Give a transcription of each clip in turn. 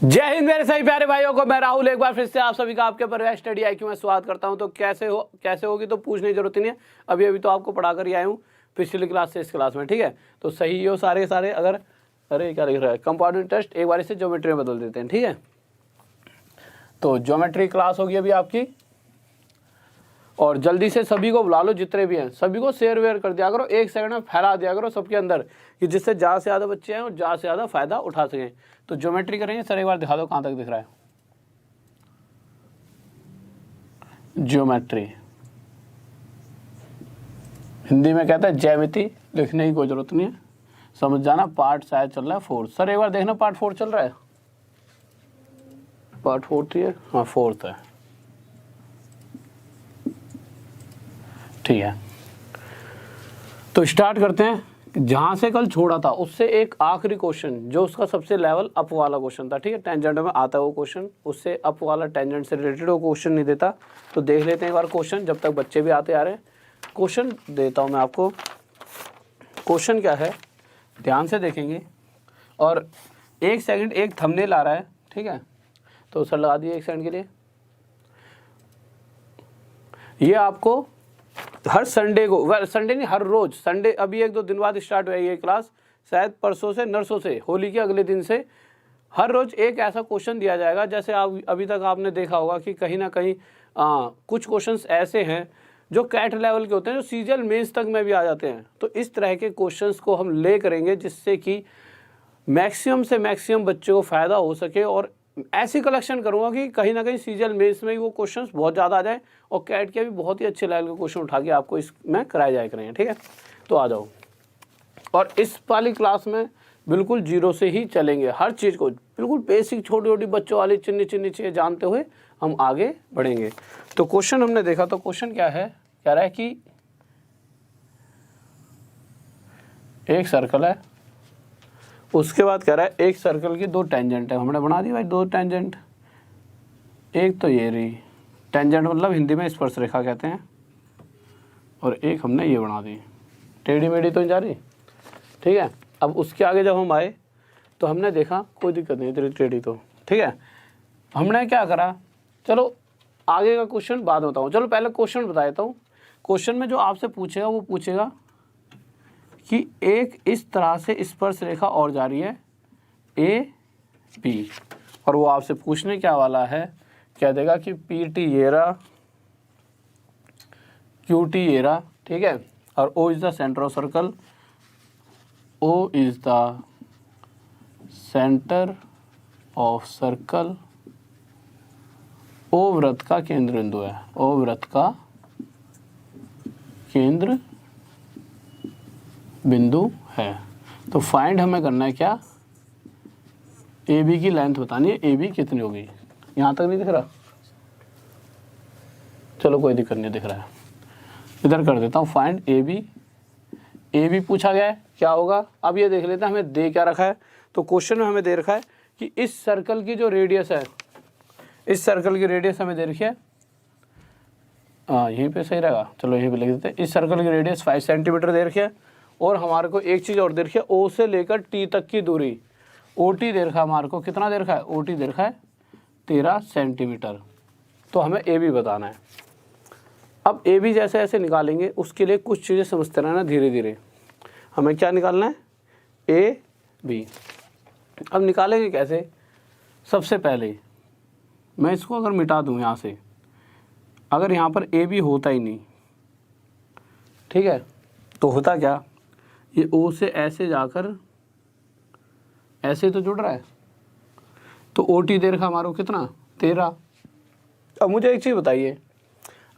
जय हिंद मेरे सभी प्यारे भाइयों को, मैं राहुल एक बार फिर से आप सभी का आपके पर स्टडी IQ में स्वागत करता हूं। तो कैसे होगी तो पूछने की जरूरत ही नहीं है, अभी तो आपको पढ़ा कर ही आया हूं पिछली क्लास से इस क्लास में, ठीक है। तो सही हो सारे अगर अरे क्या लिख रहा है, कंपाउंडिंग टेस्ट एक बार इसे ज्योमेट्री में बदल देते हैं, ठीक है। तो ज्योमेट्री क्लास होगी अभी आपकी, और जल्दी से सभी को बुला लो, जितने भी हैं सभी को शेयर वेयर कर दिया करो, 1 सेकंड में फैला दिया करो सबके अंदर, कि जिससे ज़्यादा से ज़्यादा बच्चे हैं और ज़्यादा से ज़्यादा फायदा उठा सकें। तो ज्योमेट्री करेंगे सर, एक बार दिखा दो कहाँ तक दिख रहा है। ज्योमेट्री हिंदी में कहते हैं ज्यामिति, लिखने की कोई जरूरत नहीं है, समझ जाना। पार्ट शायद चल रहा है 4। सर एक बार देखना पार्ट 4 चल रहा है, पार्ट 4 है, हाँ 4 है, ठीक है। तो स्टार्ट करते हैं, जहां से कल छोड़ा था उससे एक आखिरी क्वेश्चन, जो उसका सबसे लेवल अप वाला क्वेश्चन था, ठीक है। टेंजेंट में आता है वो क्वेश्चन, उससे अप वाला टेंजेंट से रिलेटेड वो क्वेश्चन नहीं देता। तो देख लेते हैं एक बार क्वेश्चन, जब तक बच्चे भी आते आ रहे हैं। क्वेश्चन देता हूं मैं आपको। क्वेश्चन क्या है ध्यान से देखेंगे, और 1 सेकंड एक थंबनेल आ रहा है, ठीक है। तो सर लगा दिए 1 सेकंड के लिए। ये आपको हर संडे को, संडे नहीं हर रोज, संडे अभी 1-2 दिन बाद स्टार्ट हुई ये क्लास, शायद परसों से नरसों से, होली के अगले दिन से हर रोज एक ऐसा क्वेश्चन दिया जाएगा। जैसे आप अभी तक आपने देखा होगा कि कहीं ना कहीं कुछ क्वेश्चंस ऐसे हैं जो कैट लेवल के होते हैं, जो सीजीएल मेंस तक में भी आ जाते हैं। तो इस तरह के क्वेश्चंस को हम ले करेंगे, जिससे कि मैक्सिमम से मैक्सिमम बच्चों को फ़ायदा हो सके, और ऐसी कलेक्शन करूंगा कि कहीं ना कहीं सीजीएल मेंस में ही वो क्वेश्चंस बहुत ज़्यादा आ जाए, और कैट के भी बहुत ही अच्छे लेवल के क्वेश्चन उठा के आपको इसमें कराए जाए करेंगे, ठीक है। तो आ जाओ, और इस वाली क्लास में बिल्कुल जीरो से ही चलेंगे, हर चीज़ को बिल्कुल बेसिक छोटी छोटी बच्चों वाली चिन्नी चीज़ें जानते हुए हम आगे बढ़ेंगे। तो क्वेश्चन हमने देखा, तो क्वेश्चन क्या है, कह रहा है कि एक सर्कल है, उसके बाद कह रहा है एक सर्कल की 2 टेंजेंट है। हमने बना दी भाई 2 टेंजेंट, एक तो ये रही टेंजेंट, मतलब हिंदी में स्पर्श रेखा कहते हैं, और एक हमने ये बना दी, टेढ़ी मेढ़ी तो नहीं जा रही, ठीक है। अब उसके आगे जब हम आए तो हमने देखा कोई दिक्कत नहीं तेरी टेढ़ी तो, ठीक है। हमने क्या करा, चलो आगे का क्वेश्चन बाद में बताऊँ, चलो पहले क्वेश्चन बता देता हूँ। क्वेश्चन में जो आपसे पूछेगा वो पूछेगा कि एक इस तरह से स्पर्श रेखा और जा रही है AB, और वो आपसे पूछने क्या वाला है, क्या देगा कि PT ये रहा, QT ये रहा, ठीक है, और O is the centre of circle, O is the centre of circle, O वृत्त का केंद्र बिंदु है, O वृत्त का केंद्र बिंदु है। तो फाइंड हमें करना है क्या, AB की लेंथ बतानी है, AB कितनी होगी। यहाँ तक नहीं दिख रहा, चलो कोई दिक्कत नहीं, दिख रहा है, इधर कर देता हूँ फाइंड AB पूछा गया है, क्या होगा। अब ये देख लेते हैं हमें दे क्या रखा है। तो क्वेश्चन में हमें दे रखा है कि इस सर्कल की जो रेडियस है, इस सर्कल की रेडियस हमें दे रखी है, यहीं पे सही रहेगा, चलो यहीं पे लिख देते हैं। इस सर्कल की रेडियस 5 सेंटीमीटर दे रखी है, और हमारे को एक चीज़ और दे रखी है, O से लेकर T तक की दूरी, OT दे रखा है हमारे को, कितना दे रखा है, OT दे रखा है 13 सेंटीमीटर। तो हमें AB बताना है। अब AB जैसे ऐसे निकालेंगे, उसके लिए कुछ चीज़ें समझते रहना धीरे धीरे। हमें क्या निकालना है, AB। अब निकालेंगे कैसे, सबसे पहले मैं इसको अगर मिटा दूँ यहाँ से, अगर यहाँ पर AB होता ही नहीं, ठीक है, तो होता क्या, ये O से ऐसे जाकर ऐसे तो जुड़ रहा है, तो OT दे रखा हमारे को कितना, 13। अब मुझे एक चीज़ बताइए,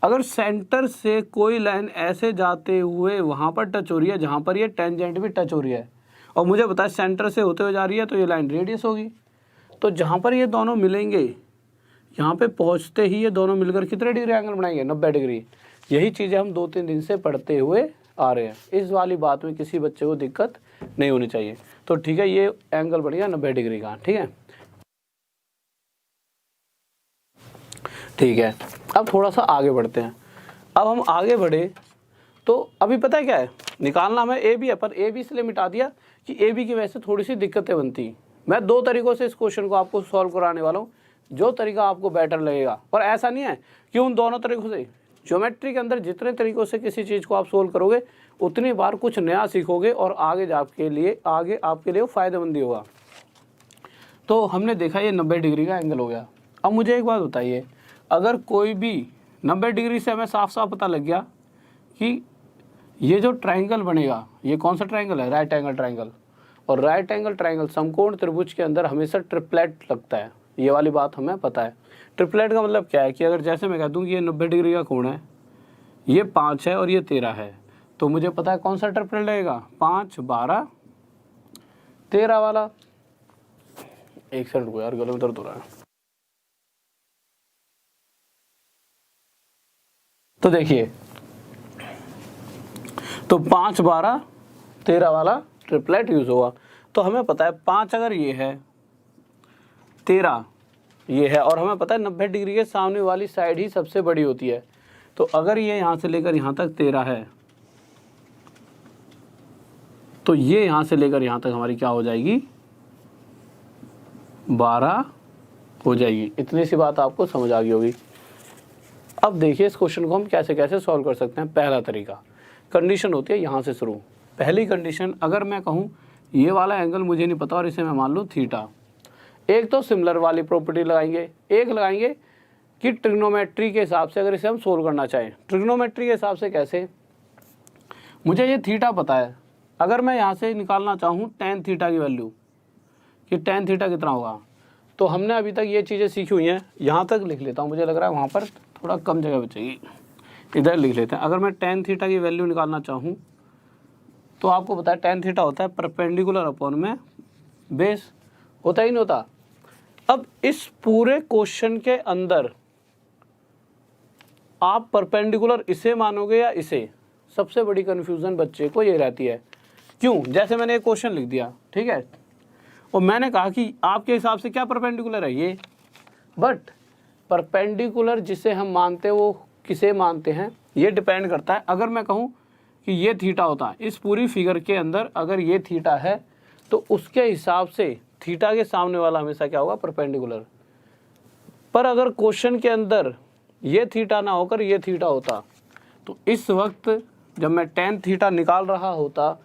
अगर सेंटर से कोई लाइन ऐसे जाते हुए वहाँ पर टच हो रही है जहाँ पर ये टेंजेंट भी टच हो रही है, और मुझे बताया सेंटर से होते हुए जा रही है, तो ये लाइन रेडियस होगी। तो जहाँ पर ये दोनों मिलेंगे, यहाँ पे पहुँचते ही ये दोनों मिलकर कितने डिग्री एंगल बनाएंगे, 90 डिग्री। यही चीज़ें हम 2-3 दिन से पढ़ते हुए आ रहे हैं, इस वाली बात में किसी बच्चे को दिक्कत नहीं होनी चाहिए। तो ठीक है, ये एंगल बन गया 90 डिग्री का, ठीक है, ठीक है। अब थोड़ा सा आगे बढ़ते हैं। अब हम आगे बढ़े तो अभी पता है क्या है, निकालना हमें AB है, पर AB इसलिए मिटा दिया कि AB की वजह से थोड़ी सी दिक्कतें बनती, मैं दो तरीकों से इस क्वेश्चन को आपको सॉल्व कराने वाला हूँ, जो तरीका आपको बेटर लगेगा। और ऐसा नहीं है कि उन दोनों तरीकों से, ज्योमेट्री के अंदर जितने तरीकों से किसी चीज़ को आप सोल्व करोगे उतनी बार कुछ नया सीखोगे और आगे आपके लिए वो फ़ायदेमंद होगा। तो हमने देखा ये 90 डिग्री का एंगल हो गया। अब मुझे एक बात बताइए, अगर कोई भी 90 डिग्री से हमें साफ साफ पता लग गया कि ये जो ट्रायंगल बनेगा ये कौन सा ट्रायंगल है, राइट एंगल ट्रायंगल। और राइट एंगल ट्रायंगल समकोण त्रिभुज के अंदर हमेशा ट्रिपलेट लगता है, ये वाली बात हमें पता है। ट्रिपलेट का मतलब क्या है कि अगर जैसे मैं कह दूं कि ये 90 डिग्री का कोण है, ये 5 है और ये 13 है, तो मुझे पता है कौन सा ट्रिपलेट लगेगा, 5, 12, 13 वाला। एक सेकंड को यार, गले में दर्द हो रहा है। तो देखिए, तो 5, 12, 13 वाला ट्रिपलेट यूज होगा। तो हमें पता है 5 अगर ये है, 13 ये है, और हमें पता है 90 डिग्री के सामने वाली साइड ही सबसे बड़ी होती है। तो अगर ये यहाँ से लेकर यहाँ तक 13 है, तो ये यहाँ से लेकर यहाँ तक हमारी क्या हो जाएगी, 12 हो जाएगी। इतनी सी बात आपको समझ आ गई होगी। अब देखिए इस क्वेश्चन को हम कैसे कैसे सॉल्व कर सकते हैं। पहला तरीका, कंडीशन होती है यहाँ से शुरू। पहली कंडीशन, अगर मैं कहूँ ये वाला एंगल मुझे नहीं पता और इसे मैं मान लूँ थीटा, एक तो सिमिलर वाली प्रॉपर्टी लगाएंगे, एक लगाएंगे कि ट्रिग्नोमेट्री के हिसाब से अगर इसे हम सोल्व करना चाहें। ट्रिग्नोमेट्री के हिसाब से कैसे, मुझे ये थीटा पता है, अगर मैं यहाँ से निकालना चाहूँ टेन थीटा की वैल्यू कि टेन थीटा कितना होगा, तो हमने अभी तक ये चीज़ें सीखी हुई हैं। यहाँ तक लिख लेता हूँ, मुझे लग रहा है वहाँ पर थोड़ा कम जगह बचेगी, इधर लिख लेते हैं। अगर मैं टेन थीटा की वैल्यू निकालना चाहूँ तो आपको पता है टेन थीटा होता है परपेंडिकुलर अपॉन में बेस, होता ही नहीं होता। अब इस पूरे क्वेश्चन के अंदर आप परपेंडिकुलर इसे मानोगे या इसे, सबसे बड़ी कन्फ्यूज़न बच्चे को ये रहती है। क्यों, जैसे मैंने एक क्वेश्चन लिख दिया, ठीक है, और मैंने कहा कि आपके हिसाब से क्या परपेंडिकुलर है ये, बट परपेंडिकुलर जिसे हम मानते हैं वो किसे मानते हैं ये डिपेंड करता है। अगर मैं कहूँ कि ये थीटा होता है, इस पूरी फिगर के अंदर अगर ये थीटा है तो उसके हिसाब से थीटा के सामने वाला हमेशा क्या होगा, परपेंडिकुलर। पर अगर क्वेश्चन के अंदर ये थीटा ना होकर ये थीटा होता, तो इस वक्त जब मैं टेन थीटा निकाल रहा होता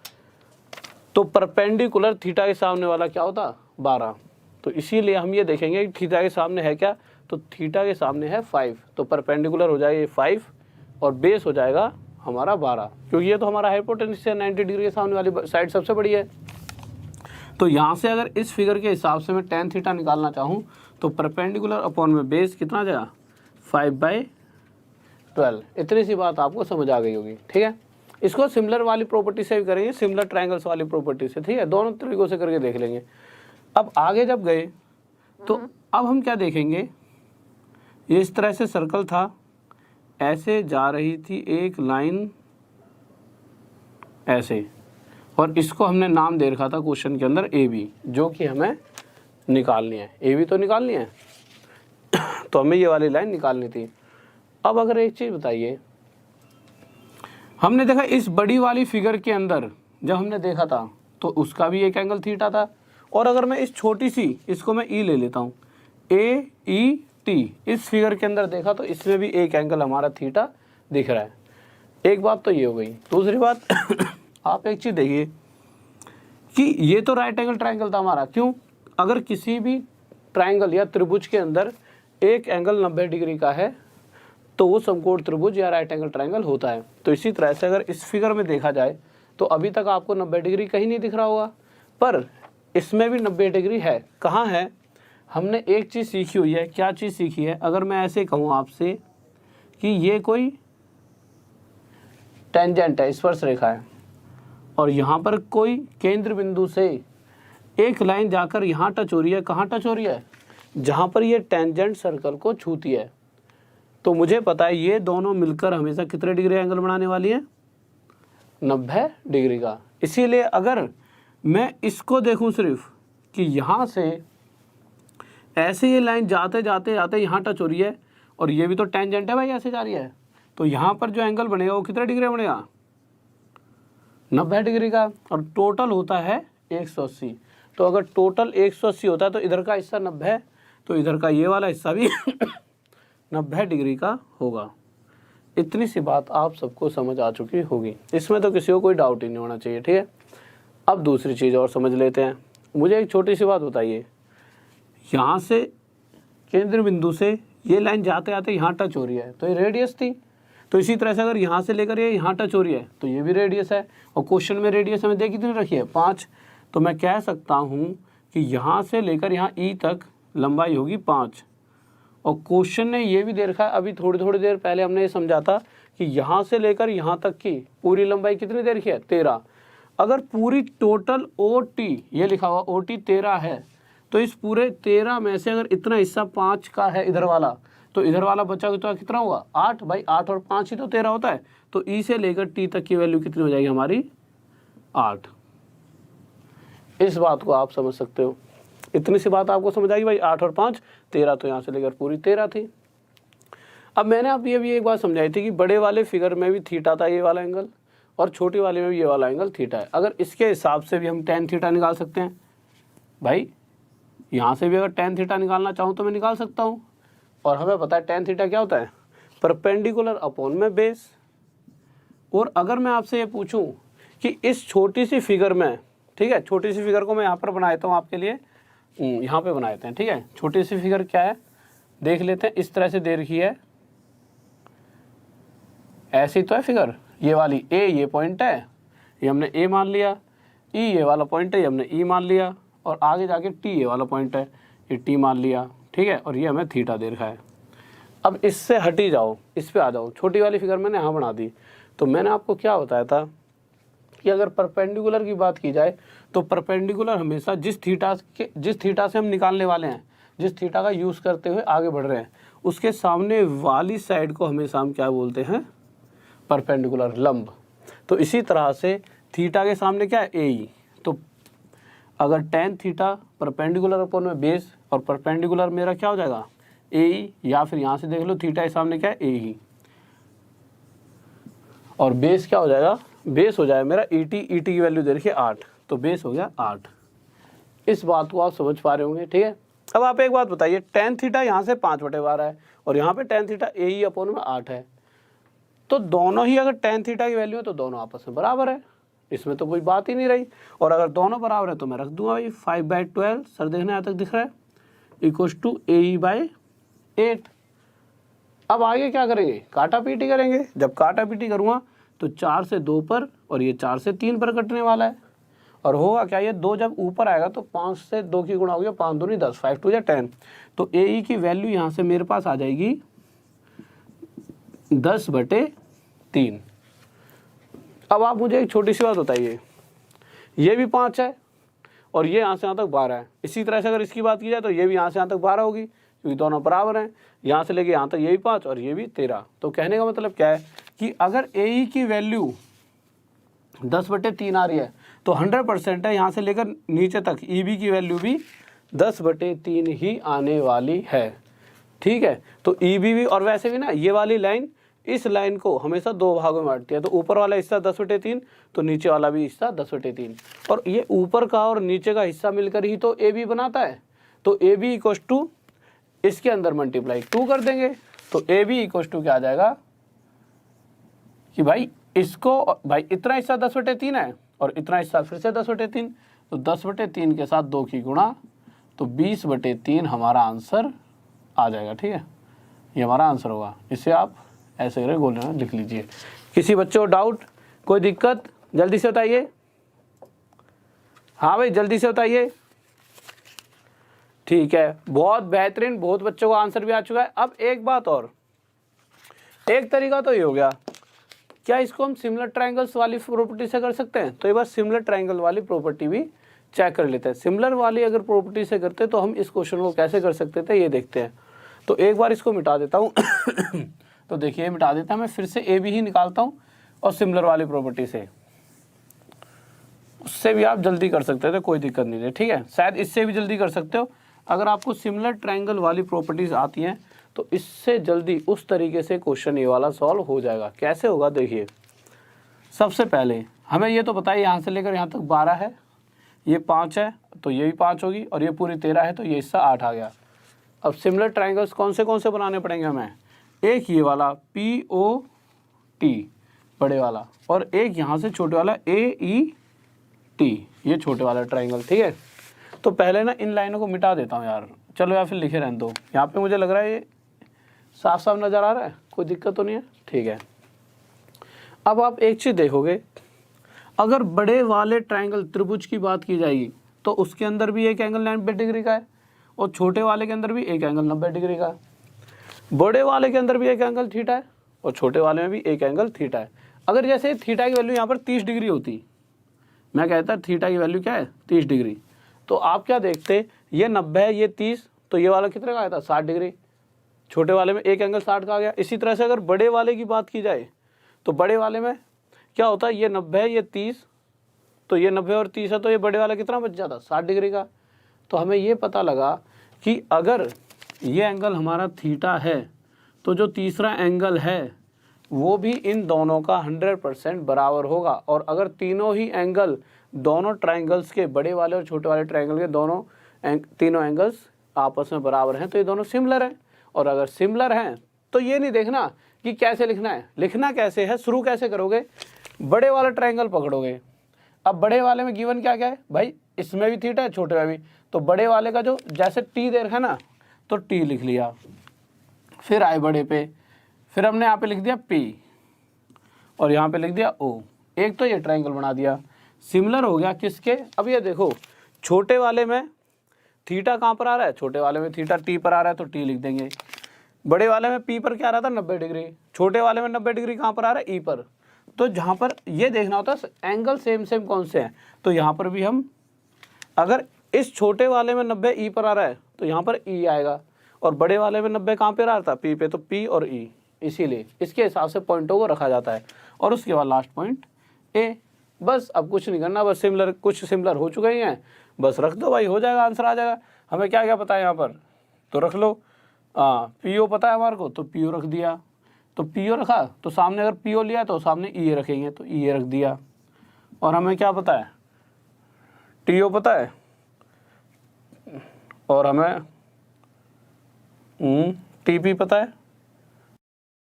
तो परपेंडिकुलर थीटा के सामने वाला क्या होता, 12। तो इसीलिए हम ये देखेंगे कि थीटा के सामने है क्या, तो थीटा के सामने है 5, तो परपेंडिकुलर हो जाएगा ये 5 और बेस हो जाएगा हमारा 12, क्योंकि ये तो हमारा हाइपोटेन्यूस है, 90 डिग्री के सामने वाली साइड सबसे बड़ी है। तो यहाँ से अगर इस फिगर के हिसाब से मैं टेन थीटा निकालना चाहूँ तो परपेंडिकुलर अपॉन में बेस कितना आ जाएगा, 5/12। इतनी सी बात आपको समझ आ गई होगी, ठीक है। इसको सिमिलर वाली प्रॉपर्टी से भी करेंगे, सिमिलर ट्रायंगल्स वाली प्रॉपर्टी से, ठीक है, दोनों तरीकों से करके देख लेंगे। अब आगे जब गए तो अब हम क्या देखेंगे, ये इस तरह से सर्कल था, ऐसे जा रही थी एक लाइन ऐसे, और इसको हमने नाम दे रखा था क्वेश्चन के अंदर AB, जो कि हमें निकालनी है। AB तो निकालनी है तो हमें ये वाली लाइन निकालनी थी। अब अगर एक चीज़ बताइए, हमने देखा इस बड़ी वाली फिगर के अंदर जब हमने देखा था तो उसका भी एक एंगल थीटा था, और अगर मैं इस छोटी सी इसको मैं E ले लेता हूँ, AET, इस फिगर के अंदर देखा तो इसमें भी एक एंगल हमारा थीटा दिख रहा है। एक बात तो ये हो गई। दूसरी बात आप एक चीज़ देखिए कि ये तो राइट एंगल ट्रायंगल था हमारा। क्यों, अगर किसी भी ट्रायंगल या त्रिभुज के अंदर एक एंगल 90 डिग्री का है तो वो समकोण त्रिभुज या राइट एंगल ट्रायंगल होता है। तो इसी तरह से अगर इस फिगर में देखा जाए तो अभी तक आपको 90 डिग्री कहीं नहीं दिख रहा होगा, पर इसमें भी 90 डिग्री है। कहाँ है, हमने एक चीज़ सीखी हुई है। क्या चीज़ सीखी है, अगर मैं ऐसे कहूँ आपसे कि ये कोई टेंजेंट है, स्पर्श रेखा है, और यहाँ पर कोई केंद्र बिंदु से एक लाइन जाकर यहाँ टच हो रही है। कहाँ टच हो रही है, जहाँ पर ये टेंजेंट सर्कल को छूती है। तो मुझे पता है ये दोनों मिलकर हमेशा कितने डिग्री एंगल बनाने वाली है, 90 डिग्री का। इसीलिए अगर मैं इसको देखूं सिर्फ कि यहाँ से ऐसे ये लाइन जाते जाते जाते यहाँ टच हो रही है, और ये भी तो टेंजेंट है भाई, ऐसे जा रही है, तो यहाँ पर जो एंगल बनेगा वो कितने डिग्री बनेगा, 90 डिग्री का, और टोटल होता है 180। तो अगर टोटल 180 होता है तो इधर का हिस्सा 90 है, तो इधर का ये वाला हिस्सा भी 90 डिग्री का होगा। इतनी सी बात आप सबको समझ आ चुकी होगी, इसमें तो किसी को कोई डाउट ही नहीं होना चाहिए, ठीक है। अब दूसरी चीज़ और समझ लेते हैं। मुझे एक छोटी सी बात बताइए, यहाँ से केंद्र बिंदु से ये लाइन जाते आते यहाँ टच हो रही है तो ये रेडियस थी, तो इसी तरह से अगर यहाँ से लेकर ये यहाँ टच हो रही है तो ये भी रेडियस है, और क्वेश्चन में रेडियस हमें दे कितनी रखी है 5, तो मैं कह सकता हूँ कि यहाँ से लेकर यहाँ ई तक लंबाई होगी 5। और क्वेश्चन ने ये भी दे रखा है, अभी थोड़ी देर पहले हमने ये समझा था कि यहाँ से लेकर यहाँ तक की पूरी लंबाई कितनी दे रखी है 13। अगर पूरी टोटल OT ये लिखा हुआ OT 13 है, तो इस पूरे 13 में से अगर इतना हिस्सा 5 का है इधर वाला, तो इधर वाला बचा तो कितना होगा 8। भाई 8 और 5 ही तो 13 होता है, तो ई से लेकर टी तक की वैल्यू कितनी हो जाएगी हमारी 8। इस बात को आप समझ सकते हो, इतनी सी बात आपको समझ आएगी। भाई 8 और 5 13, तो यहाँ से लेकर पूरी 13 थी। अब मैंने आप ये भी एक बात समझाई थी कि बड़े वाले फिगर में भी थीटा था ये वाला एंगल, और छोटी वाले में भी ये वाला एंगल थीटा है। अगर इसके हिसाब से भी हम tan थीटा निकाल सकते हैं, भाई यहाँ से भी अगर tan थीटा निकालना चाहूँ तो मैं निकाल सकता हूँ। और हमें पता है tan थीटा क्या होता है, परपेंडिकुलर अपॉन में बेस। और अगर मैं आपसे ये पूछूं कि इस छोटी सी फिगर में, ठीक है, छोटी सी फिगर को मैं यहाँ पर बना देता हूँ आपके लिए, यहाँ पे बना देते हैं, ठीक है। छोटी सी फिगर क्या है देख लेते हैं, इस तरह से दे रखी है, ऐसी तो है फिगर, ये वाली ए ये पॉइंट है, ये हमने ए मान लिया, ई ये वाला पॉइंट है, ये हमने ई मान लिया, और आगे जाके टी ये वाला पॉइंट है, ये टी मान लिया, ठीक है, और ये हमें थीटा दे रखा है। अब इससे हटी जाओ, इस पे आ जाओ, छोटी वाली फिगर मैंने यहाँ बना दी। तो मैंने आपको क्या बताया था कि अगर परपेंडिकुलर की बात की जाए तो परपेंडिकुलर हमेशा जिस थीटा से हम निकालने वाले हैं, जिस थीटा का यूज़ करते हुए आगे बढ़ रहे हैं, उसके सामने वाली साइड को हमेशा हम क्या बोलते हैं, परपेंडिकुलर, लंब। तो इसी तरह से थीटा के सामने क्या है AE, तो अगर tan थीटा परपेंडिकुलर अपॉन में बेस, और परपेंडिकुलर मेरा क्या हो जाएगा AE, या फिर यहाँ से देख लो थीटा के सामने क्या है AE, और बेस क्या हो जाएगा, बेस हो जाएगा मेरा ET की वैल्यू दे रखी है 8, तो बेस हो गया 8। इस बात को आप समझ पा रहे होंगे, ठीक है। अब आप एक बात बताइए, tan थीटा यहाँ से 5/12 है और यहाँ पे tan थीटा AE अपॉन में 8 है, तो दोनों ही अगर tan थीटा की वैल्यू है तो दोनों आपस में बराबर है, इसमें तो कोई बात ही नहीं रही। और अगर दोनों बराबर है तो मैं रख दूंगा भाई 5/12, सर देखना यहाँ तक दिख रहा है, इक्वल्स टू AE/8। अब आगे क्या करेंगे, काटा पीटी करेंगे। जब काटा पीटी करूँगा तो 4 से 2 पर और ये 4 से 3 पर कटने वाला है, और होगा क्या, ये 2 जब ऊपर आएगा तो 5 से 2 की गुणा हो गया, 5 दूनी 10, 5 2 10। तो AE की वैल्यू यहाँ से मेरे पास आ जाएगी 10/3। अब आप मुझे एक छोटी सी बात बताइए, ये भी 5 है और ये यहाँ से यहाँ तक 12 है। इसी तरह से अगर इसकी बात की जाए तो ये भी यहाँ से यहाँ तक 12 होगी, क्योंकि दोनों बराबर हैं। यहाँ से लेके यहाँ तक ये भी 5 और ये भी 13। तो कहने का मतलब क्या है कि अगर AE की वैल्यू 10/3 आ रही है तो 100% है यहाँ से लेकर नीचे तक EB की वैल्यू भी 10/3 ही आने वाली है, ठीक है। तो EB भी, और वैसे भी ना ये वाली लाइन इस लाइन को हमेशा 2 भागों में बांटती है, तो ऊपर वाला हिस्सा 10/3 तो नीचे वाला भी हिस्सा 10/3, और ये ऊपर का और नीचे का हिस्सा मिलकर ही तो AB बनाता है। तो AB इक्वल्स टू इसके अंदर मल्टीप्लाई 2 कर देंगे, तो AB इक्वल्स टू क्या आ जाएगा कि भाई इसको, भाई इतना हिस्सा 10/3 है और इतना हिस्सा फिर से 10/3, तो 10/3 के साथ 2 की गुणा, तो 20/3 हमारा आंसर आ जाएगा, ठीक है। ये हमारा आंसर होगा। इसे आप ऐसे करके गोल में लिख लीजिए। किसी बच्चे को डाउट, कोई दिक्कत, जल्दी से बताइए। हाँ भाई जल्दी से बताइए। ठीक है, बहुत बेहतरीन, बहुत बच्चों का आंसर भी आ चुका है। अब एक बात और, एक तरीका तो ये हो गया, क्या इसको हम सिमिलर ट्रायंगल्स वाली प्रॉपर्टी से कर सकते हैं? तो एक बार सिमिलर ट्रायंगल वाली प्रॉपर्टी भी चेक कर लेते हैं। सिमिलर वाली अगर प्रॉपर्टी से करते तो हम इस क्वेश्चन को कैसे कर सकते थे, ये देखते हैं। तो एक बार इसको मिटा देता हूँ तो देखिए मिटा देता हूँ मैं, फिर से AB ही निकालता हूँ और सिमिलर वाली प्रॉपर्टी से, उससे भी आप जल्दी कर सकते थे, कोई दिक्कत नहीं है, ठीक है। शायद इससे भी जल्दी कर सकते हो अगर आपको सिमिलर ट्रायंगल वाली प्रॉपर्टीज आती हैं, तो इससे जल्दी उस तरीके से क्वेश्चन ये वाला सॉल्व हो जाएगा। कैसे होगा देखिए, सबसे पहले हमें ये तो पता है यहाँ से लेकर यहाँ तक 12 है, ये 5 है तो ये भी 5 होगी, और ये पूरी 13 है तो ये हिस्सा 8 आ गया। अब सिमिलर ट्राइंगल्स कौन से बनाने पड़ेंगे हमें, एक ये वाला POT बड़े वाला, और एक यहाँ से छोटे वाला AET, ये छोटे वाला ट्राइंगल, ठीक है। तो पहले ना इन लाइनों को मिटा देता हूँ यार, चलो या फिर लिखे रहने दो। यहाँ पे मुझे लग रहा है ये साफ साफ नज़र आ रहा है, कोई दिक्कत तो नहीं है, ठीक है। अब आप एक चीज़ देखोगे, अगर बड़े वाले ट्राइंगल त्रिभुज की बात की जाएगी तो उसके अंदर भी एक एंगल 90 डिग्री का है, और छोटे वाले के अंदर भी एक एंगल 90 डिग्री का है। बड़े वाले के अंदर भी एक एंगल थीटा है और छोटे वाले में भी एक एंगल थीटा है। अगर जैसे थीटा की वैल्यू यहाँ पर 30 डिग्री होती, मैं कहता थीटा की वैल्यू क्या है 30 डिग्री, तो आप क्या देखते, ये 90 है, ये 30, तो ये वाला कितने का आया था 60 डिग्री, छोटे वाले में एक एंगल 60 का आ गया। इसी तरह से अगर बड़े वाले की बात की जाए तो बड़े वाले में क्या होता है, ये 90 है, ये 30, तो ये 90 और 30 है, तो ये बड़े वाला कितना बच जाता 60 डिग्री का। तो हमें ये पता लगा कि अगर ये एंगल हमारा थीटा है तो जो तीसरा एंगल है वो भी इन दोनों का 100% बराबर होगा। और अगर तीनों ही एंगल दोनों ट्राइंगल्स के, बड़े वाले और छोटे वाले ट्राइंगल के तीनों एंगल्स आपस में बराबर हैं तो ये दोनों सिमिलर हैं। और अगर सिमिलर हैं तो ये नहीं देखना कि कैसे लिखना है, लिखना कैसे है, शुरू कैसे करोगे, बड़े वाला ट्राइंगल पकड़ोगे। अब बड़े वाले में गिवन क्या क्या है भाई, इसमें भी थीटा है, छोटे में भी, तो बड़े वाले का जो जैसे टी दे रखा है ना, तो टी लिख लिया, फिर आए बड़े पे, फिर हमने यहाँ पे लिख दिया P और यहाँ पे लिख दिया O। एक तो ये ट्राइंगल बना दिया, सिमिलर हो गया किसके। अब ये देखो छोटे वाले में थीटा कहाँ पर आ रहा है, छोटे वाले में थीटा T पर आ रहा है तो T लिख देंगे। बड़े वाले में P पर क्या आ रहा था 90 डिग्री, छोटे वाले में 90 डिग्री कहाँ पर आ रहा है E पर। तो जहाँ पर ये देखना होता है एंगल सेम सेम कौन से हैं, तो यहाँ पर भी हम अगर इस छोटे वाले में 90 E पर आ रहा है तो यहाँ पर E आएगा, और बड़े वाले में 90 कहाँ पे आ रहा था P पे, तो P और E, इसीलिए इसके हिसाब से पॉइंटों को रखा जाता है। और उसके बाद लास्ट पॉइंट A। बस अब कुछ नहीं करना, बस सिमिलर, कुछ सिमिलर हो चुके ही हैं, बस रख दो भाई, हो जाएगा, आंसर आ जाएगा। हमें क्या क्या पता है यहाँ पर, तो रख लो। PO पता है हमारे को, तो PO रख दिया, तो PO रखा तो सामने अगर PO लिया तो सामने EA रखेंगे, तो EA रख दिया। और हमें क्या पता है, TO पता है, और हमें TP पता है,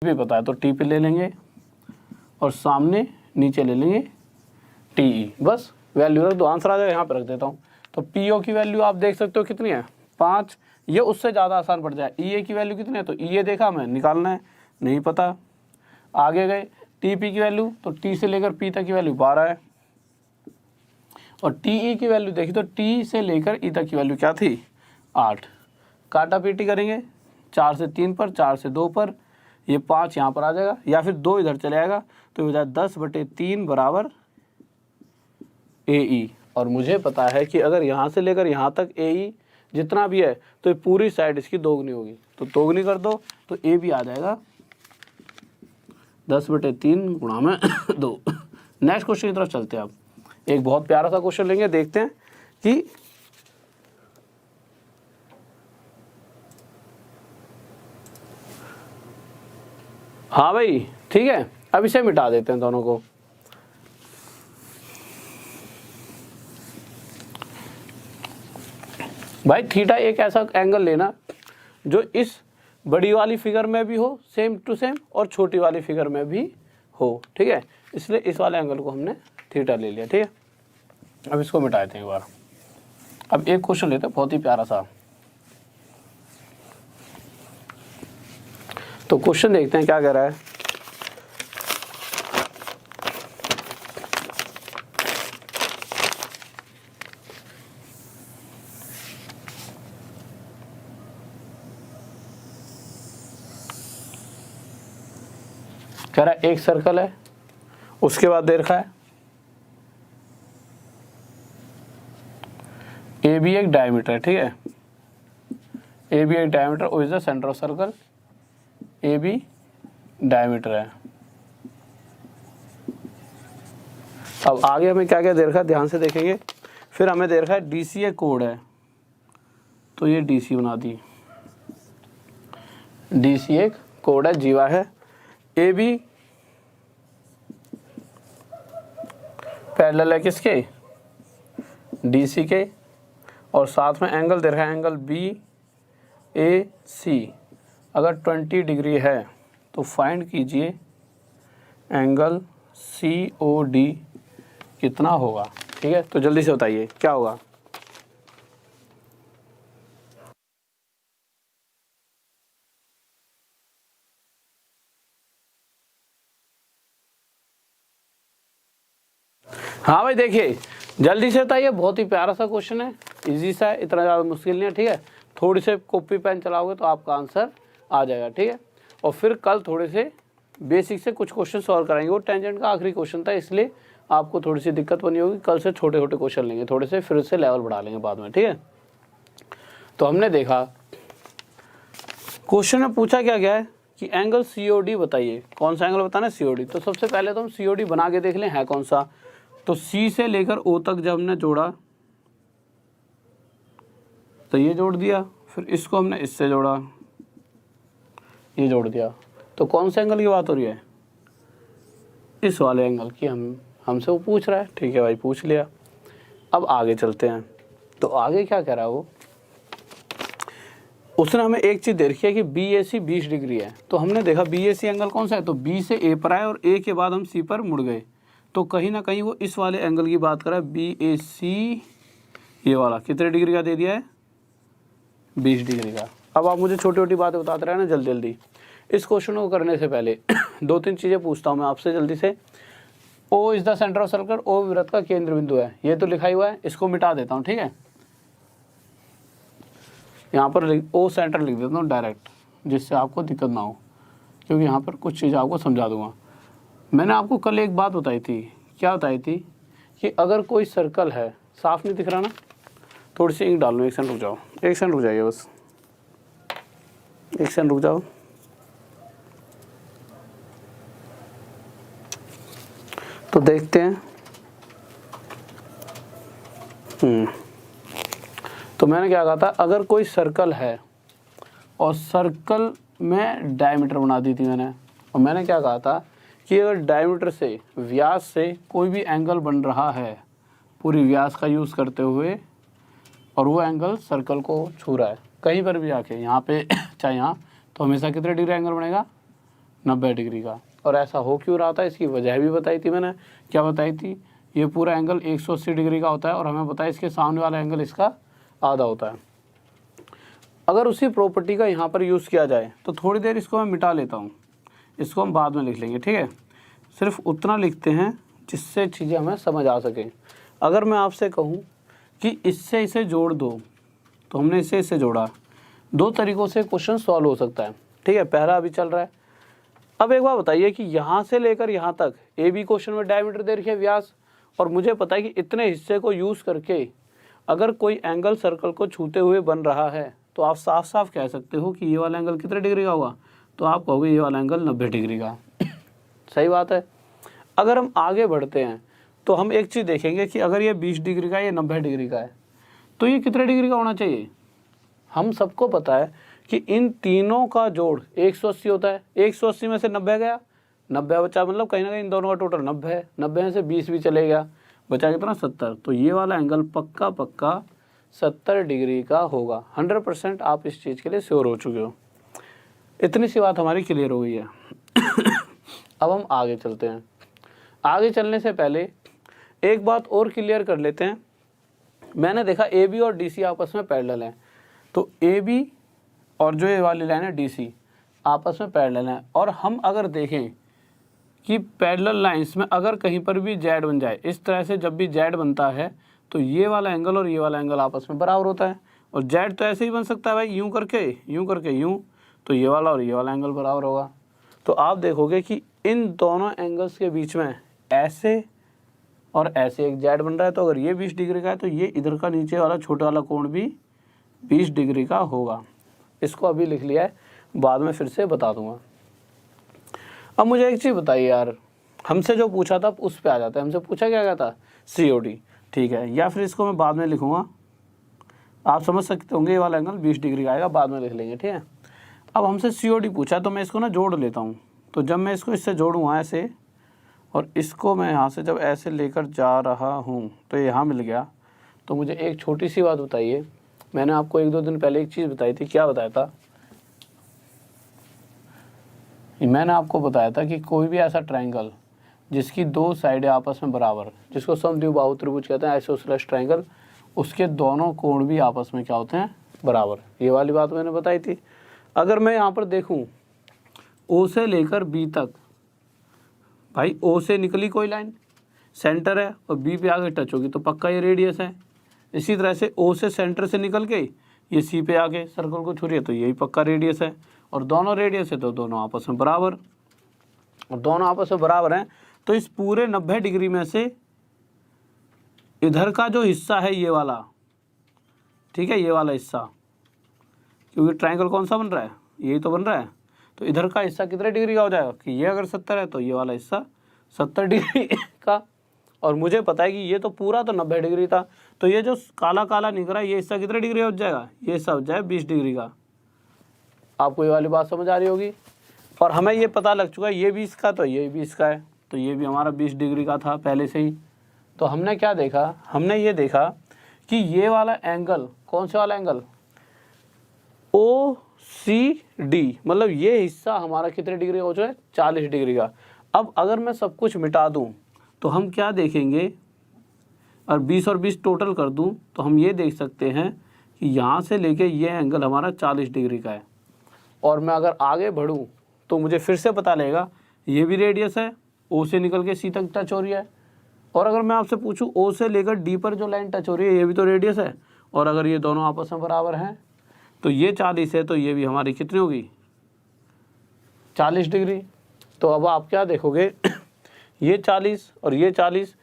भी पता है, तो TP ले लेंगे और सामने नीचे ले लेंगे TE। बस वैल्यू रख दो, आंसर आ जाएगा। यहाँ पर रख देता हूँ, तो PO की वैल्यू आप देख सकते हो कितनी है 5, ये उससे ज़्यादा आसान पड़ जाए। EA की वैल्यू कितनी है, तो EA देखा हमें, निकालना है, नहीं पता। आगे गए TP की वैल्यू, तो T से लेकर P तक की वैल्यू 12 है, और TE की वैल्यू देखी तो T से लेकर E तक की वैल्यू क्या थी 8। काटा पीटी करेंगे, 4 से 3 पर, 4 से 2 पर, ये 5 यहाँ पर आ जाएगा, या फिर 2 इधर चले आएगा, तो हो जाए 10/3 बराबर AE। और मुझे पता है कि अगर यहाँ से लेकर यहाँ तक AE जितना भी है तो ये पूरी साइड इसकी दोगुनी होगी, तो दोगुनी कर दो तो A भी आ जाएगा 10/3 गुणा में 2। नेक्स्ट क्वेश्चन की तरफ चलते हैं। आप एक बहुत प्यारा सा क्वेश्चन लेंगे, देखते हैं कि हाँ भाई ठीक है, अब इसे मिटा देते हैं दोनों को। भाई थीटा एक ऐसा एंगल लेना जो इस बड़ी वाली फिगर में भी हो सेम टू सेम, और छोटी वाली फिगर में भी हो, ठीक है। इसलिए इस वाले एंगल को हमने थीटा ले लिया, ठीक है। अब इसको मिटा देते हैं एक बार। अब एक क्वेश्चन लेते हैं बहुत ही प्यारा सा, तो क्वेश्चन देखते हैं क्या कह रहा है। कह रहा है एक सर्कल है, उसके बाद दे रखा है AB एक डायमीटर है, ठीक है। AB एक diameter, O is the centre of circle, AB diameter है। अब आगे हमें क्या क्या दे रखा है ध्यान से देखेंगे। फिर हमें दे रखा है DC एक कोड है, तो ये DC बना दी, DC एक कोड है, जीवा है। AB पैरेलल है किसके, DC के, और साथ में एंगल दे रखा है एंगल BAC, अगर 20 डिग्री है तो फाइंड कीजिए एंगल COD कितना होगा। ठीक है, तो जल्दी से बताइए क्या होगा। हाँ भाई देखिए, जल्दी से बताइए, बहुत ही प्यारा सा क्वेश्चन है, इजी सा है, इतना ज़्यादा मुश्किल नहीं है। ठीक है, थोड़ी से कॉपी पेन चलाओगे तो आपका आंसर आ जाएगा। ठीक है, और फिर कल थोड़े से बेसिक से कुछ क्वेश्चन सॉल्व कराएंगे। वो टेंजेंट का आखिरी क्वेश्चन था, इसलिए आपको थोड़ी सी दिक्कत बनी होगी। कल से छोटे छोटे क्वेश्चन लेंगे, थोड़े से फिर से लेवल बढ़ा लेंगे बाद में। ठीक है, तो हमने देखा क्वेश्चन में पूछा क्या गया है कि एंगल COD बताइए, कौन सा एंगल बताना है, COD। तो सबसे पहले तो हम COD बना के देख लें है कौन सा। तो C से लेकर O तक जब हमने जोड़ा तो ये जोड़ दिया, फिर इसको हमने इससे जोड़ा, ये जोड़ दिया। तो कौन से एंगल की बात हो रही है, इस वाले एंगल की हमसे वो पूछ रहा है। ठीक है भाई, पूछ लिया। अब आगे चलते हैं, तो आगे क्या कह रहा है वो, उसने हमें एक चीज़ दे रखी है कि BAC 20 डिग्री है। तो हमने देखा BAC एंगल कौन सा है, तो B से A पर आए और A के बाद हम C पर मुड़ गए, तो कहीं ना कहीं वो इस वाले एंगल की बात कर रहा है। BAC ये वाला कितने डिग्री का दे दिया है, 20 डिग्री का। अब आप मुझे छोटी छोटी बातें बताते रहे ना जल्दी जल्दी। इस क्वेश्चन को करने से पहले 2-3 चीज़ें पूछता हूँ मैं आपसे जल्दी से। O is the centre of circle, O वृत्त का केंद्र बिंदु है, ये तो लिखा ही हुआ है, इसको मिटा देता हूँ। ठीक है, यहाँ पर O सेंटर लिख देता हूँ डायरेक्ट, जिससे आपको दिक्कत ना हो, क्योंकि यहाँ पर कुछ चीज़ आपको समझा दूंगा। मैंने आपको कल एक बात बताई थी, क्या बताई थी, कि अगर कोई सर्कल है, साफ नहीं दिख रहा ना, थोड़ी सी इंक डाल लो, एक सेकंड रुक जाओ, एक सेकंड रुक जाइए बस, एक सेकंड रुक जाओ। तो देखते हैं। तो मैंने क्या कहा था, अगर कोई सर्कल है और सर्कल में डायमीटर बना दी थी मैंने, और मैंने क्या कहा था कि अगर डायमीटर से, व्यास से कोई भी एंगल बन रहा है पूरी व्यास का यूज़ करते हुए, और वो एंगल सर्कल को छू रहा है कहीं पर भी आके, यहाँ पे चाहे यहाँ, तो हमेशा कितने डिग्री एंगल बनेगा, 90 डिग्री का। और ऐसा हो क्यों रहा था, इसकी वजह भी बताई थी मैंने। क्या बताई थी, ये पूरा एंगल 180 डिग्री का होता है, और हमें पता है इसके सामने वाला एंगल इसका आधा होता है। अगर उसी प्रॉपर्टी का यहाँ पर यूज़ किया जाए तो थोड़ी देर इसको मैं मिटा लेता हूँ, इसको हम बाद में लिख लेंगे। ठीक है, सिर्फ उतना लिखते हैं जिससे चीज़ें हमें समझ आ सकें। अगर मैं आपसे कहूँ कि इससे इसे जोड़ दो, तो हमने इससे जोड़ा, 2 तरीक़ों से क्वेश्चन सॉल्व हो सकता है। ठीक है, पहला अभी चल रहा है। अब एक बात बताइए कि यहाँ से लेकर यहाँ तक AB क्वेश्चन में डायमीटर दे रखिए, व्यास, और मुझे पता है कि इतने हिस्से को यूज़ करके अगर कोई एंगल सर्कल को छूते हुए बन रहा है, तो आप साफ साफ कह सकते हो कि ये वाला एंगल कितने डिग्री का होगा, तो आप कहोगे ये वाला एंगल 90 डिग्री का। सही बात है। अगर हम आगे बढ़ते हैं तो हम एक चीज़ देखेंगे कि अगर ये 20 डिग्री का, ये 90 डिग्री का है, तो ये कितने डिग्री का होना चाहिए। हम सबको पता है कि इन तीनों का जोड़ 180 होता है। 180 में से 90 गया, 90 बचा, मतलब कहीं ना कहीं इन दोनों का टोटल 90 है। 90 में से 20 भी चले गया, बचा कितना, 70। तो ये वाला एंगल पक्का पक्का 70 डिग्री का होगा। 100% आप इस चीज़ के लिए श्योर हो चुके हो। इतनी सी बात हमारी क्लियर हो गई है। अब हम आगे चलते हैं। आगे चलने से पहले एक बात और क्लियर कर लेते हैं। मैंने देखा AB और DC आपस में पैरेलल हैं, तो AB और जो ये वाली लाइन है DC आपस में पैरेलल हैं। और हम अगर देखें कि पैरेलल लाइंस में अगर कहीं पर भी Z बन जाए, इस तरह से जब भी Z बनता है तो ये वाला एंगल और ये वाला एंगल आपस में बराबर होता है। और Z तो ऐसे ही बन सकता है भाई, यूँ करके यूँ, तो ये वाला और ये वाला एंगल बराबर होगा। तो आप देखोगे कि इन दोनों एंगल्स के बीच में ऐसे और ऐसे एक Z बन रहा है। तो अगर ये 20 डिग्री का है तो ये इधर का नीचे वाला छोटा वाला कोण भी 20 डिग्री का होगा। इसको अभी लिख लिया है, बाद में फिर से बता दूंगा। अब मुझे एक चीज़ बताइए यार, हमसे जो पूछा था उस पे आ जाता है। हमसे पूछा क्या गया था, COD, ठीक है, या फिर इसको मैं बाद में लिखूँगा, आप समझ सकते होंगे। ये वाला एंगल 20 डिग्री का आएगा, बाद में लिख लेंगे, ठीक है। अब हमसे COD पूछा तो मैं इसको ना जोड़ लेता हूँ। तो जब मैं इसको इससे जोड़ूँगा ऐसे, और इसको मैं यहाँ से जब ऐसे लेकर जा रहा हूँ तो यहाँ मिल गया, तो मुझे एक छोटी सी बात बताइए, मैंने आपको 1-2 दिन पहले एक चीज़ बताई थी, क्या बताया था? मैंने आपको बताया था कि कोई भी ऐसा ट्रायंगल जिसकी 2 साइडें आपस में बराबर, जिसको समद्विबाहु त्रिभुज कहते हैं, आइसोसेलेस ट्रायंगल, उसके दोनों कोण भी आपस में क्या होते हैं? बराबर। ये वाली बात मैंने बताई थी। अगर मैं यहाँ पर देखूँ ओ से लेकर बी तक, भाई ओ से निकली कोई लाइन, सेंटर है और बी पे आगे टच होगी तो पक्का ये रेडियस है। इसी तरह से ओ से सेंटर से निकल के ये सी पे आगे सर्कल को छू रही है तो यही पक्का रेडियस है, और दोनों रेडियस है तो दोनों आपस में बराबर, और दोनों आपस में बराबर हैं। तो इस पूरे 90 डिग्री में से इधर का जो हिस्सा है ये वाला, ठीक है, ये वाला हिस्सा, क्योंकि ट्रायंगल कौन सा बन रहा है? यही तो बन रहा है। तो इधर का हिस्सा कितने डिग्री का हो जाएगा कि ये अगर 70 है तो ये वाला हिस्सा 70 डिग्री का, और मुझे पता है कि ये तो पूरा तो 90 डिग्री था, तो ये जो काला काला निकल रहा है ये हिस्सा कितने डिग्री हो जाएगा? ये हिस्सा हो जाए 20 डिग्री का। आपको ये वाली बात समझ आ रही होगी। और हमें ये पता लग चुका है ये 20 का तो ये 20 का है, तो ये भी हमारा 20 डिग्री का था पहले से ही। तो हमने क्या देखा? हमने ये देखा कि ये वाला एंगल, कौन से वाला एंगल? OCD, मतलब ये हिस्सा हमारा कितने डिग्री का हो चुका है? 40 डिग्री का। अब अगर मैं सब कुछ मिटा दूं तो हम क्या देखेंगे, और 20 और 20 टोटल कर दूं तो हम ये देख सकते हैं कि यहाँ से लेके ये एंगल हमारा 40 डिग्री का है। और मैं अगर आगे बढ़ूं तो मुझे फिर से पता लगेगा ये भी रेडियस है, ओ से निकल के सी तक टच हो रही है। और अगर मैं आपसे पूछूं ओ से लेकर डी पर जो लाइन टच हो रही है ये भी तो रेडियस है, और अगर ये दोनों आपस में बराबर हैं तो ये 40 है तो ये भी हमारी कितनी होगी? 40 डिग्री। तो अब आप क्या देखोगे ये 40 और ये 40,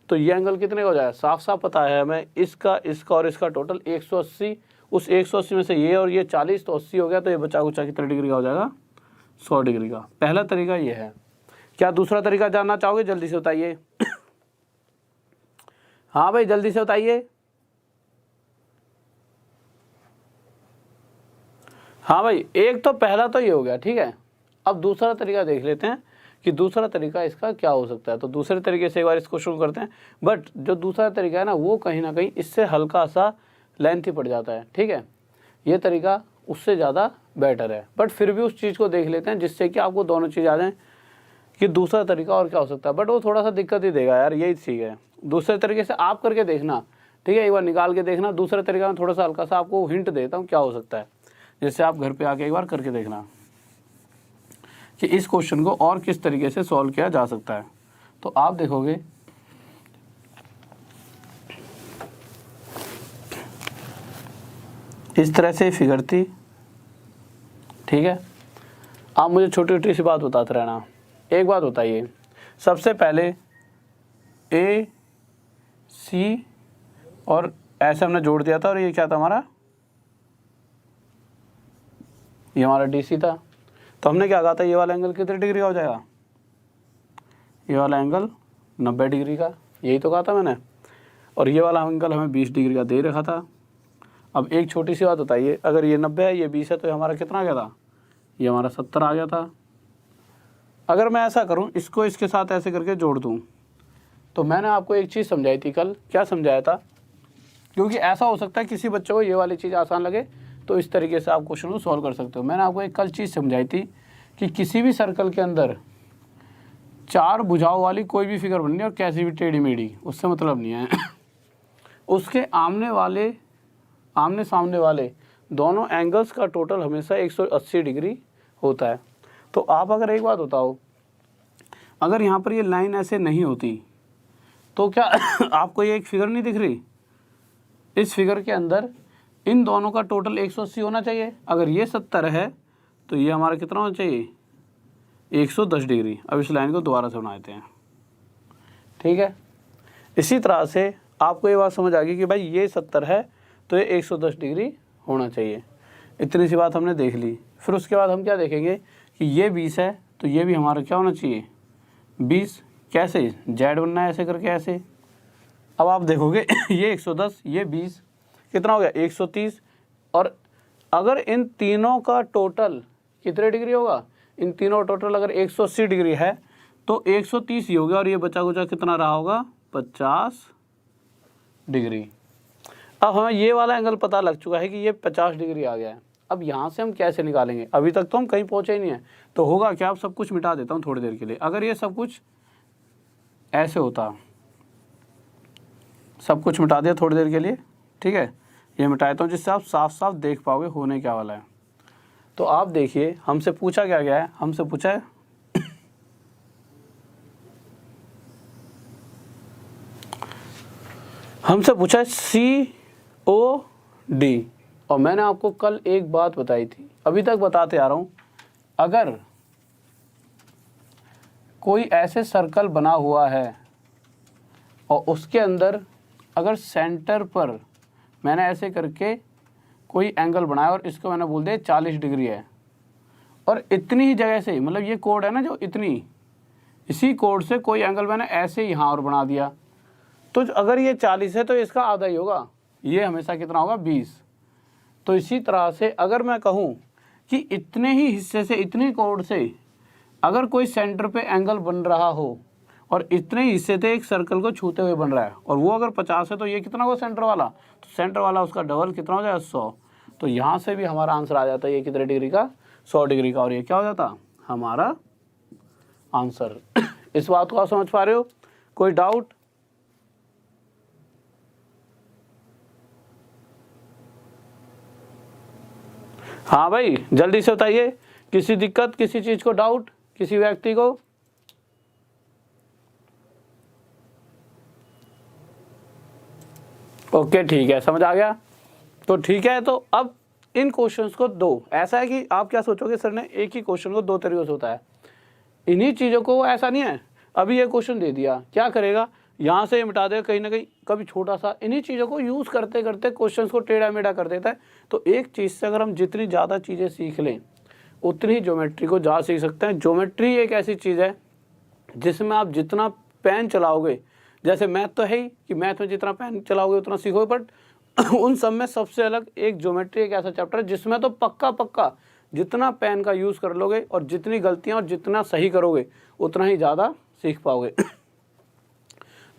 तो ये एंगल कितने का हो जाएगा? साफ साफ पता है हमें, इसका इसका और इसका टोटल 180। उस 180 में से ये और ये 40 तो 80 हो गया, तो ये बचा कुचा कितने डिग्री का हो जाएगा? 100 डिग्री का। पहला तरीका ये है। क्या दूसरा तरीका जानना चाहोगे? जल्दी से बताइए। हाँ भाई जल्दी से बताइए। हाँ भाई, एक तो पहला तो ये हो गया, ठीक है। अब दूसरा तरीका देख लेते हैं कि दूसरा तरीका इसका क्या हो सकता है। तो दूसरे तरीके से एक बार इसको शुरू करते हैं, बट जो दूसरा तरीका है ना वो कहीं ना कहीं इससे हल्का सा लेंथी पड़ जाता है, ठीक है। ये तरीका उससे ज़्यादा बेटर है, बट फिर भी उस चीज़ को देख लेते हैं जिससे कि आपको दोनों चीज़ आ जाएं कि दूसरा तरीका और क्या हो सकता है। बट वो थोड़ा सा दिक्कत ही देगा यार, यही ठीक है। दूसरे तरीके से आप करके देखना, ठीक है, एक बार निकाल के देखना। दूसरे तरीका में थोड़ा सा हल्का सा आपको हिंट देता हूँ क्या हो सकता है, जिससे आप घर पे आके एक बार करके देखना कि इस क्वेश्चन को और किस तरीके से सॉल्व किया जा सकता है। तो आप देखोगे इस तरह से फिगर थी, ठीक है। आप मुझे छोटी छोटी सी बात बताते रहना। एक बात बताइए, सबसे पहले ए सी और ऐसे हमने जोड़ दिया था, और ये क्या था हमारा? ये हमारा DC था। तो हमने क्या कहा था, ये वाला एंगल कितने डिग्री का हो जाएगा? ये वाला एंगल 90 डिग्री का, यही तो कहा था मैंने। और ये वाला एंगल हमें 20 डिग्री का दे रखा था। अब एक छोटी सी बात बताइए, अगर ये 90 है ये 20 है तो ये हमारा कितना आ गया था? ये हमारा 70 आ गया था। अगर मैं ऐसा करूं, इसको इसके साथ ऐसे करके जोड़ दूं, तो मैंने आपको एक चीज़ समझाई थी कल। क्या समझाया था? क्योंकि ऐसा हो सकता है किसी बच्चे को ये वाली चीज़ आसान लगे तो इस तरीके से आप क्वेश्चन को सॉल्व कर सकते हो। मैंने आपको एक कल चीज़ समझाई थी कि किसी भी सर्कल के अंदर 4 भुजाओं वाली कोई भी फिगर बननी है, और कैसी भी टेढ़ी मेढ़ी, उससे मतलब नहीं है। उसके आमने सामने वाले दोनों एंगल्स का टोटल हमेशा 180 डिग्री होता है। तो आप अगर एक बात बताओ, अगर यहाँ पर ये लाइन ऐसे नहीं होती तो क्या आपको ये एक फिगर नहीं दिख रही? इस फिगर के अंदर इन दोनों का टोटल 180 होना चाहिए। अगर ये 70 है तो ये हमारा कितना होना चाहिए? 110 डिग्री। अब इस लाइन को दोबारा से बना देते हैं, ठीक है। इसी तरह से आपको ये बात समझ आ गई कि भाई ये 70 है तो ये 110 डिग्री होना चाहिए। इतनी सी बात हमने देख ली। फिर उसके बाद हम क्या देखेंगे कि ये 20 है तो ये भी हमारा क्या होना चाहिए? 20। कैसे? जेड बनना है ऐसे करके, ऐसे। अब आप देखोगे ये 110, ये 20, कितना हो गया? 130। और अगर इन तीनों का टोटल कितने डिग्री होगा? इन तीनों टोटल अगर 180 डिग्री है तो 130 ही हो गया, और ये बचा कुचा कितना रहा होगा? 50 डिग्री। अब हमें ये वाला एंगल पता लग चुका है कि ये 50 डिग्री आ गया है। अब यहाँ से हम कैसे निकालेंगे, अभी तक तो हम कहीं पहुँचे ही नहीं है। तो होगा क्या, अब सब कुछ मिटा देता हूँ थोड़ी देर के लिए। अगर ये सब कुछ ऐसे होता, सब कुछ मिटा दिया थोड़ी देर के लिए, ठीक है, ये मिटा देता हूँ जिससे आप साफ साफ देख पाओगे होने क्या वाला है। तो आप देखिए हमसे पूछा क्या गया है, हमसे पूछा है COD। और मैंने आपको कल एक बात बताई थी, अभी तक बताते आ रहा हूँ, अगर कोई ऐसे सर्कल बना हुआ है और उसके अंदर अगर सेंटर पर मैंने ऐसे करके कोई एंगल बनाया और इसको मैंने बोल दिया 40 डिग्री है, और इतनी ही जगह से, मतलब ये कोड है ना जो इतनी, इसी कोड से कोई एंगल मैंने ऐसे यहाँ और बना दिया, तो अगर ये 40 है तो इसका आधा ही होगा, ये हमेशा कितना होगा 20। तो इसी तरह से अगर मैं कहूँ कि इतने ही हिस्से से, इतनी कोड से अगर कोई सेंटर पे एंगल बन रहा हो और इतने ही हिस्से से एक सर्कल को छूते हुए बन रहा है, और वो अगर 50 है तो ये कितना होगा सेंटर वाला, तो सेंटर वाला उसका डबल कितना हो जाएगा 100। तो यहाँ से भी हमारा आंसर आ जाता है ये कितने डिग्री का, 100 डिग्री का, और ये क्या हो जाता हमारा आंसर। इस बात को आप समझ पा रहे हो, कोई डाउट? हाँ भाई जल्दी से बताइए, किसी दिक्कत, किसी चीज को डाउट, किसी व्यक्ति को? ओके ठीक है, समझ आ गया। तो ठीक है, तो अब इन क्वेश्चंस को दो, ऐसा है कि आप क्या सोचोगे सर ने एक ही क्वेश्चन को दो तरीकों से होता है, इन्हीं चीज़ों को ऐसा नहीं है। अभी ये क्वेश्चन दे दिया, क्या करेगा, यहाँ से मिटा देगा कहीं ना कहीं, कभी छोटा सा, इन्हीं चीज़ों को यूज़ करते करते क्वेश्चंस को टेढ़ा मेढ़ा कर देता है। तो एक चीज़ से अगर हम जितनी ज़्यादा चीज़ें सीख लें उतनी ही ज्योमेट्री को ज़्यादा सीख सकते हैं। ज्योमेट्री एक ऐसी चीज़ है जिसमें आप जितना पेन चलाओगे, जैसे मैथ तो है ही कि मैथ में जितना पेन चलाओगे उतना सीखोगे, बट उन सब में सबसे अलग एक ज्योमेट्री एक ऐसा चैप्टर है जिसमें तो पक्का जितना पेन का यूज़ कर लोगे और जितनी गलतियाँ और जितना सही करोगे उतना ही ज़्यादा सीख पाओगे।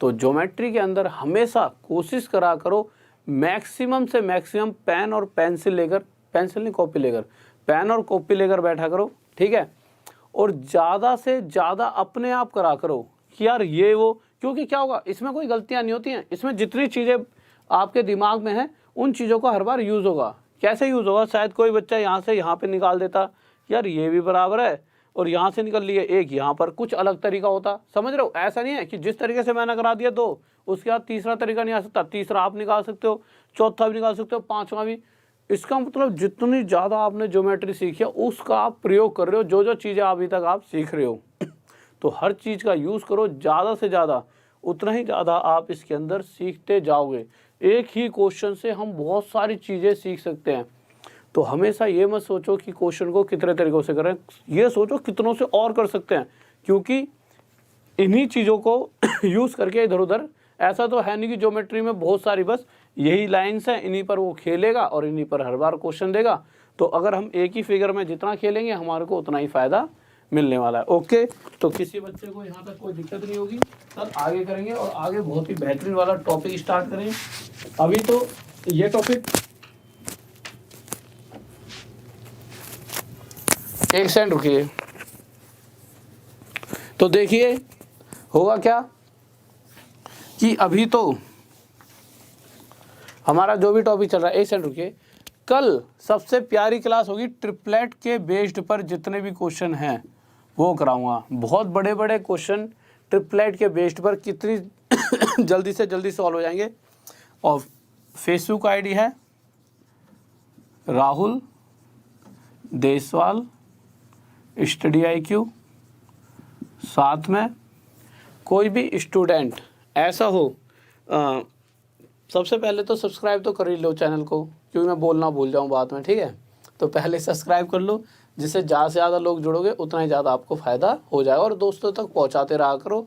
तो ज्योमेट्री के अंदर हमेशा कोशिश करा करो मैक्सिमम से मैक्सिमम पेन और पेंसिल लेकर, पेंसिल नहीं कॉपी लेकर, पेन और कॉपी लेकर बैठा करो, ठीक है। और ज़्यादा से ज़्यादा अपने आप करा करो कि यार ये वो, क्योंकि क्या होगा इसमें कोई गलतियाँ नहीं होती हैं, इसमें जितनी चीज़ें आपके दिमाग में हैं उन चीज़ों का हर बार यूज़ होगा। कैसे यूज़ होगा, शायद कोई बच्चा यहाँ से यहाँ पे निकाल देता, यार ये भी बराबर है, और यहाँ से निकल लिए एक, यहाँ पर कुछ अलग तरीका होता, समझ रहे हो। ऐसा नहीं है कि जिस तरीके से मैंने करा दिया दो, उसके बाद तीसरा तरीका नहीं आ सकता, तीसरा आप निकाल सकते हो, चौथा भी निकाल सकते हो, पाँचवा भी। इसका मतलब जितनी ज़्यादा आपने ज्योमेट्री सीखी है उसका आप प्रयोग कर रहे हो, जो जो चीज़ें अभी तक आप सीख रहे हो तो हर चीज़ का यूज़ करो ज़्यादा से ज़्यादा, उतना ही ज़्यादा आप इसके अंदर सीखते जाओगे। एक ही क्वेश्चन से हम बहुत सारी चीज़ें सीख सकते हैं। तो हमेशा ये मत सोचो कि क्वेश्चन को कितने तरीक़ों से करें, ये सोचो कितनों से और कर सकते हैं, क्योंकि इन्हीं चीज़ों को यूज़ करके इधर उधर, ऐसा तो है नहीं कि ज्योमेट्री में बहुत सारी बस यही लाइन्स हैं, इन्हीं पर वो खेलेगा और इन्हीं पर हर बार क्वेश्चन देगा। तो अगर हम एक ही फिगर में जितना खेलेंगे हमारे को उतना ही फ़ायदा मिलने वाला है। ओके, तो किसी बच्चे को यहाँ तक कोई दिक्कत नहीं होगी, तब आगे करेंगे और आगे बहुत ही बेहतरीन वाला टॉपिक स्टार्ट करेंगे। अभी तो ये टॉपिक, एक सेकंड रुकिए, तो देखिए होगा क्या कि अभी तो हमारा जो भी टॉपिक चल रहा है, एक सेकंड रुकिए, कल सबसे प्यारी क्लास होगी ट्रिपलेट के बेस्ड पर, जितने भी क्वेश्चन हैं वो कराऊंगा। बहुत बड़े बड़े क्वेश्चन ट्रिपलेट के बेस्ड पर कितनी जल्दी से जल्दी सॉल्व हो जाएंगे। और फेसबुक आईडी है राहुल देसवाल स्टडी IQ। साथ में कोई भी स्टूडेंट ऐसा हो, सबसे पहले तो सब्सक्राइब तो कर ही लो चैनल को, क्योंकि मैं बोलना भूल जाऊँ बाद में, ठीक है। तो पहले सब्सक्राइब कर लो, जिससे ज़्यादा से ज़्यादा लोग जुड़ोगे उतना ही ज़्यादा आपको फ़ायदा हो जाएगा, और दोस्तों तक पहुंचाते रहा करो।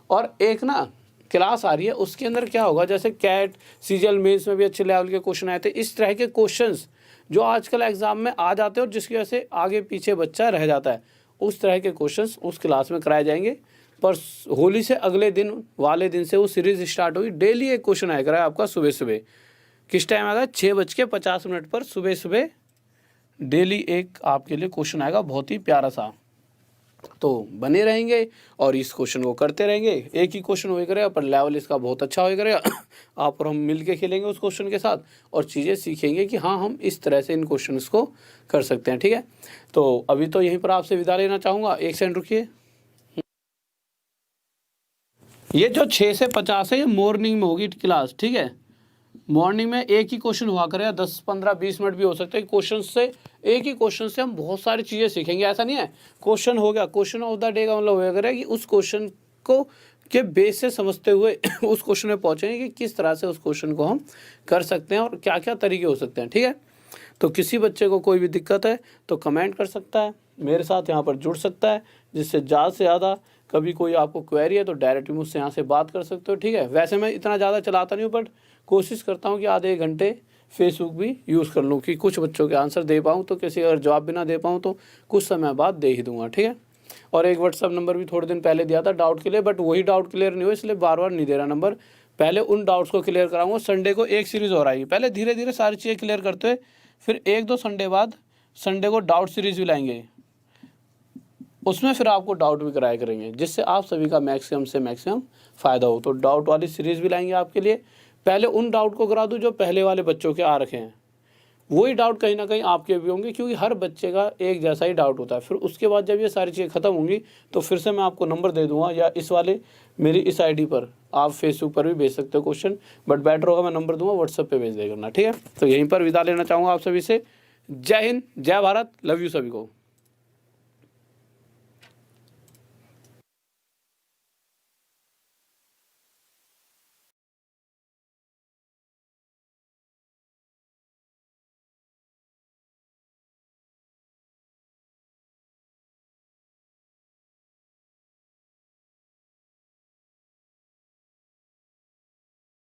और एक ना क्लास आ रही है, उसके अंदर क्या होगा, जैसे कैट CGL मेंस में भी अच्छे लेवल के क्वेश्चन आए थे, इस तरह के क्वेश्चंस जो आजकल एग्ज़ाम में आ जाते हैं और जिसकी वजह से आगे पीछे बच्चा रह जाता है, उस तरह के क्वेश्चंस उस क्लास में कराए जाएंगे। पर होली से अगले दिन वाले दिन से वो सीरीज़ स्टार्ट होगी, डेली एक क्वेश्चन आया करा है आपका सुबह सुबह। किस टाइम आएगा? 6:50 पर सुबह सुबह डेली एक आपके लिए क्वेश्चन आएगा, बहुत ही प्यारा सा। तो बने रहेंगे और इस क्वेश्चन को करते रहेंगे। एक ही क्वेश्चन हो करेगा पर लेवल इसका बहुत अच्छा हो करेगा। आप और हम मिल के खेलेंगे उस क्वेश्चन के साथ और चीज़ें सीखेंगे कि हाँ हम इस तरह से इन क्वेश्चन को कर सकते हैं। ठीक है, तो अभी तो यहीं पर आपसे विदा लेना चाहूँगा। एक सेकंड रुकिए। ये जो 6 से 50 है ये मॉर्निंग में होगी क्लास। ठीक है, मॉर्निंग में एक ही क्वेश्चन हुआ करेगा, 10, 15, 20 मिनट भी हो सकते हैं। क्वेश्चन से, एक ही क्वेश्चन से हम बहुत सारी चीज़ें सीखेंगे। ऐसा नहीं है क्वेश्चन हो गया, क्वेश्चन ऑफ द डे का मतलब होगा करेगा कि उस क्वेश्चन को के बेस से समझते हुए उस क्वेश्चन में पहुँचेंगे कि किस तरह से उस क्वेश्चन को हम कर सकते हैं और क्या क्या तरीके हो सकते हैं। ठीक है, तो किसी बच्चे को कोई भी दिक्कत है तो कमेंट कर सकता है, मेरे साथ यहाँ पर जुड़ सकता है, जिससे ज़्यादा से ज़्यादा कभी कोई आपको क्वेरी है तो डायरेक्ट मुझसे यहाँ से बात कर सकते हो। ठीक है, वैसे मैं इतना ज़्यादा चलाता नहीं हूँ बट कोशिश करता हूँ कि आधे 1 घंटे फेसबुक भी यूज़ कर लूँ कि कुछ बच्चों के आंसर दे पाऊँ, तो किसी अगर जवाब भी ना दे पाऊँ तो कुछ समय बाद दे ही दूँगा। ठीक है, और एक व्हाट्सअप नंबर भी थोड़े दिन पहले दिया था डाउट के लिए, बट वही डाउट क्लियर नहीं हुआ इसलिए बार बार नहीं दे रहा नंबर। पहले उन डाउट्स को क्लियर कराऊंगा। संडे को एक सीरीज़ और आएगी, पहले धीरे धीरे सारी चीज़ें क्लियर करते हुए फिर 1-2 संडे बाद संडे को डाउट सीरीज़ भी लाएंगे, उसमें फिर आपको डाउट भी कराया करेंगे, जिससे आप सभी का मैक्सिमम से मैक्सिमम फ़ायदा हो। तो डाउट वाली सीरीज़ भी लाएंगे आपके लिए। पहले उन डाउट को करा दूँ जो पहले वाले बच्चों के आ रखे हैं, वही डाउट कहीं ना कहीं आपके भी होंगे, क्योंकि हर बच्चे का एक जैसा ही डाउट होता है। फिर उसके बाद जब ये सारी चीज़ें ख़त्म होंगी तो फिर से मैं आपको नंबर दे दूंगा, या इस वाले मेरी इस आईडी पर आप फेसबुक पर भी भेज सकते हो क्वेश्चन, बट बेटर होगा मैं नंबर दूंगा, व्हाट्सएप पे भेज दे करना। ठीक है, तो यहीं पर विदा लेना चाहूँगा आप सभी से। जय हिंद, जय भारत, लव यू सभी को।